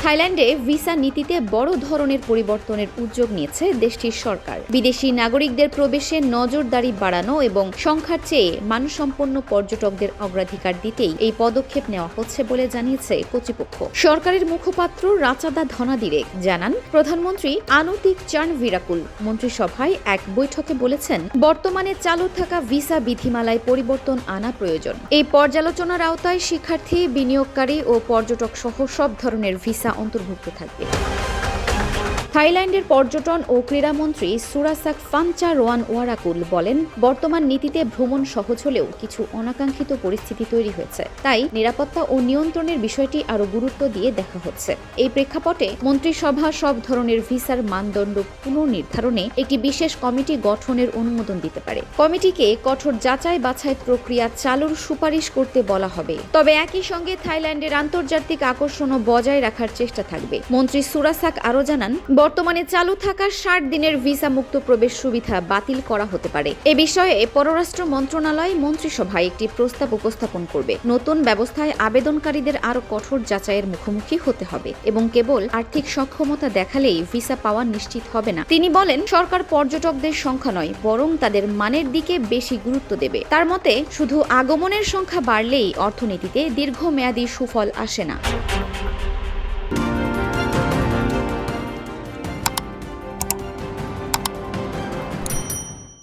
থাইল্যান্ডে ভিসা নীতিতে বড় ধরনের পরিবর্তনের উদ্যোগ নিয়েছে দেশটির সরকার। বিদেশি নাগরিকদের প্রবেশে নজরদারি বাড়ানো এবং সংখ্যার চেয়ে মানসম্পন্ন পর্যটকদের অগ্রাধিকার দিতেই এই পদক্ষেপ নেওয়া হচ্ছে বলে জানিয়েছে কর্তৃপক্ষ। সরকারের মুখপাত্র রাচাদা ধনাদিরেক জানান, প্রধানমন্ত্রী আনুতিক চান ভিরাকুল মন্ত্রিসভায় এক বৈঠকে বলেছেন, বর্তমানে চালু থাকা ভিসা বিধিমালায় পরিবর্তন আনা প্রয়োজন। এই পর্যালোচনার আওতায় শিক্ষার্থী, বিনিয়োগকারী ও পর্যটক সহ সব ধরনের ভিসা অন্তর্ভুক্ত থাকবে। থাইল্যান্ডের পর্যটন ও ক্রীড়ামন্ত্রী সুরাসাক ফাংচারওয়ানওয়ারাকুল বলেন, বর্তমান নীতিতে ভ্রমণ সহজ হলেও কিছু অনাকাঙ্ক্ষিত পরিস্থিতি তৈরি হয়েছে, তাই নিরাপত্তা ও নিয়ন্ত্রণের বিষয়টি আরও গুরুত্ব দিয়ে দেখা হচ্ছে। এই প্রেক্ষাপটে মন্ত্রিসভা সব ধরনের ভিসার মানদণ্ড পুনর্নির্ধারণে একটি বিশেষ কমিটি গঠনের অনুমোদন দিতে পারে। কমিটিকে কঠোর যাচাই বাছাই প্রক্রিয়া চালুর সুপারিশ করতে বলা হবে, তবে একই সঙ্গে থাইল্যান্ডের আন্তর্জাতিক আকর্ষণও বজায় রাখার চেষ্টা থাকবে। মন্ত্রী সুরাসাক আরও জানান, বর্তমানে চালু থাকা 60 দিনের ভিসা মুক্ত প্রবেশ সুবিধা বাতিল করা হতে পারে। এ বিষয়ে পররাষ্ট্র মন্ত্রণালয় মন্ত্রিসভায় একটি প্রস্তাব উপস্থাপন করবে। নতুন ব্যবস্থায় আবেদনকারীদের আরও কঠোর যাচাইয়ের মুখোমুখি হতে হবে এবং কেবল আর্থিক সক্ষমতা দেখালেই ভিসা পাওয়া নিশ্চিত হবে না। তিনি বলেন, সরকার পর্যটকদের সংখ্যা নয়, বরং তাদের মানের দিকে বেশি গুরুত্ব দেবে। তার মতে, শুধু আগমনের সংখ্যা বাড়লেই অর্থনীতিতে দীর্ঘমেয়াদী সুফল আসে না।